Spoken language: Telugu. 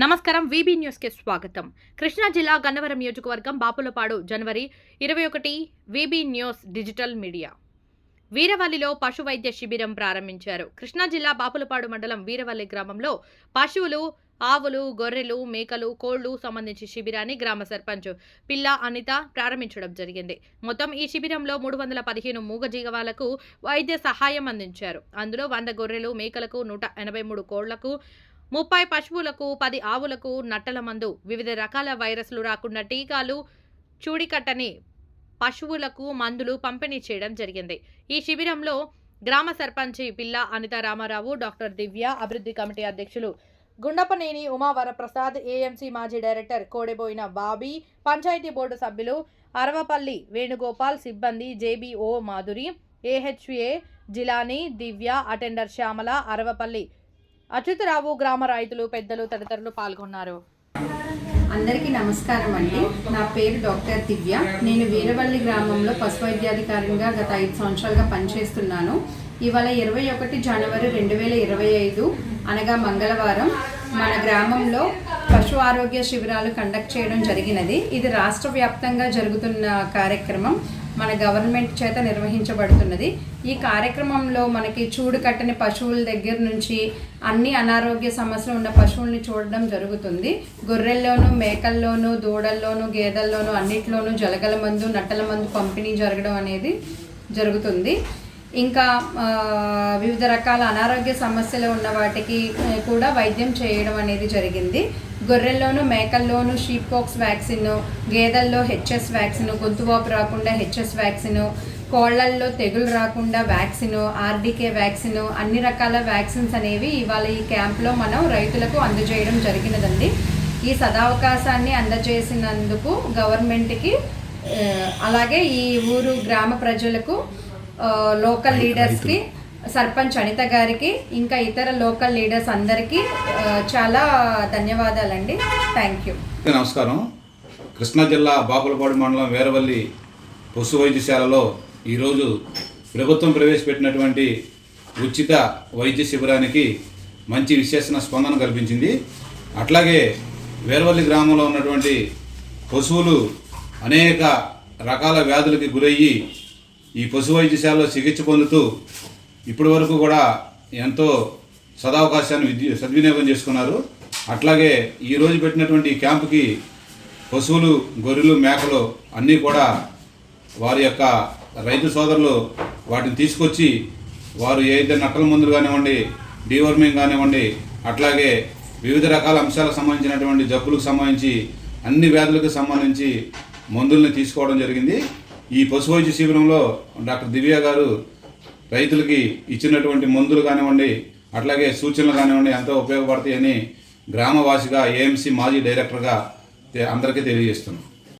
నమస్కారం వీబీ న్యూస్ కి స్వాగతం. కృష్ణా జిల్లా గన్నవరం నియోజకవర్గం బాపులపాడు జనవరి 21 వీబీ న్యూస్ డిజిటల్ మీడియా వీరవల్లిలో పశు వైద్య శిబిరం ప్రారంభించారు. కృష్ణా జిల్లా బాపులపాడు మండలం వీరవల్లి గ్రామంలో పశువులు, ఆవులు, గొర్రెలు, మేకలు, కోళ్లు సంబంధించి శిబిరాన్ని గ్రామ సర్పంచ్ పిల్ల అనిత ప్రారంభించడం జరిగింది. మొత్తం ఈ శిబిరంలో 315 మూగజీవాలకు వైద్య సహాయం అందించారు. అందులో 100 గొర్రెలు, మేకలకు, 183 కోళ్లకు, 30 పశువులకు, 10 ఆవులకు నట్టల మందు, వివిధ రకాల వైరస్లు రాకుండా టీకాలు, చూడికట్టని పశువులకు మందులు పంపిణీ చేయడం జరిగింది. ఈ శిబిరంలో గ్రామ సర్పంచి పిల్ల అనిత రామారావు, డాక్టర్ దివ్య, అభివృద్ధి కమిటీ అధ్యక్షులు గుండపనేని ఉమావరప్రసాద్, ఏఎంసీ మాజీ డైరెక్టర్ కోడెబోయిన బాబీ, పంచాయతీ బోర్డు సభ్యులు అరవపల్లి వేణుగోపాల్, సిబ్బంది జేబీఓ మాధురి, ఏహెచ్ఏ జిలానీ, దివ్య, అటెండర్ శ్యామల, అరవపల్లి అచ్యుతరావు, గ్రామ రైతులు, పెద్దలు తదితరులు పాల్గొన్నారు. అందరికీ నమస్కారం అండి. నా పేరు డాక్టర్ దివ్య. నేను వీరవల్లి గ్రామంలో పశు వైద్యాధికారిగా గత 5 సంవత్సరాలుగా పనిచేస్తున్నాను. ఇవాళ 21 జనవరి 2025 అనగా మంగళవారం మన గ్రామంలో పశు ఆరోగ్య శిబిరాలు కండక్ట్ చేయడం జరిగినది. ఇది రాష్ట్ర వ్యాప్తంగా జరుగుతున్న కార్యక్రమం, మన గవర్నమెంట్ చేత నిర్వహించబడుతున్నది. ఈ కార్యక్రమంలో మనకి చూడు కట్టని పశువుల దగ్గర నుంచి అన్ని అనారోగ్య సమస్యలు ఉన్న పశువుల్ని చూడడం జరుగుతుంది. గొర్రెల్లోనూ, మేకల్లోనూ, దూడల్లోనూ, గేదెల్లోనూ అన్నిట్లోనూ జలగల మందు, నట్టల మందు పంపిణీ జరగడం అనేది జరుగుతుంది. ఇంకా వివిధ రకాల అనారోగ్య సమస్యలు ఉన్న వాటికి కూడా వైద్యం చేయడం అనేది జరిగింది. గొర్రెల్లోనూ, మేకల్లోనూ షీప్ పాక్స్ వ్యాక్సిన్, గేదెల్లో హెచ్ఎస్ వ్యాక్సిన్, గొంతువాపు రాకుండా హెచ్ఎస్ వ్యాక్సిన్, కోళ్లల్లో తెగులు రాకుండా వ్యాక్సిన్, ఆర్డీకే వ్యాక్సిన్, అన్ని రకాల వ్యాక్సిన్స్ అనేవి ఇవాళ ఈ క్యాంప్లో మనం రైతులకు అందజేయడం జరిగినదండి. ఈ సదావకాశాన్ని అందజేసినందుకు గవర్నమెంట్కి, అలాగే ఈ ఊరు గ్రామ ప్రజలకు, లోకల్ లీడర్స్కి, సర్పంచ్ అనిత గారికి, ఇంకా ఇతర లోకల్ లీడర్స్ అందరికీ చాలా ధన్యవాదాలండి. Thank you. నమస్కారం. కృష్ణా జిల్లా బాపులపాడు మండలం వీరవల్లి పశు వైద్యశాలలో ఈరోజు ప్రభుత్వం ప్రవేశపెట్టినటువంటి ఉచిత వైద్య శిబిరానికి మంచి విశేషణ స్పందన కల్పించింది. అట్లాగే వీరవల్లి గ్రామంలో ఉన్నటువంటి పశువులు అనేక రకాల వ్యాధులకి గురయ్యి ఈ పశు వైద్యశాలలో చికిత్స పొందుతూ ఇప్పటి వరకు కూడా ఎంతో సదావకాశాన్ని సద్వినియోగం చేసుకున్నారు. అట్లాగే ఈరోజు పెట్టినటువంటి ఈ క్యాంపుకి పశువులు, గొర్రెలు, మేకలు అన్నీ కూడా వారి యొక్క రైతు సోదరులు వాటిని తీసుకొచ్చి వారు ఏదైతే నట్టల మందులు కానివ్వండి, డీవర్మింగ్ కానివ్వండి, అట్లాగే వివిధ రకాల అంశాలకు సంబంధించినటువంటి జబ్బులకు సంబంధించి అన్ని వ్యాధులకు సంబంధించి మందుల్ని తీసుకోవడం జరిగింది. ఈ పశు వైద్య శిబిరంలో డాక్టర్ దివ్య గారు రైతులకి ఇచ్చినటువంటి మందులు కానివ్వండి, అట్లాగే సూచనలు కానివ్వండి ఎంతో ఉపయోగపడతాయని గ్రామవాసిగా, ఏఎంసీ మాజీ డైరెక్టర్గా అందరికీ తెలియజేస్తున్నాం.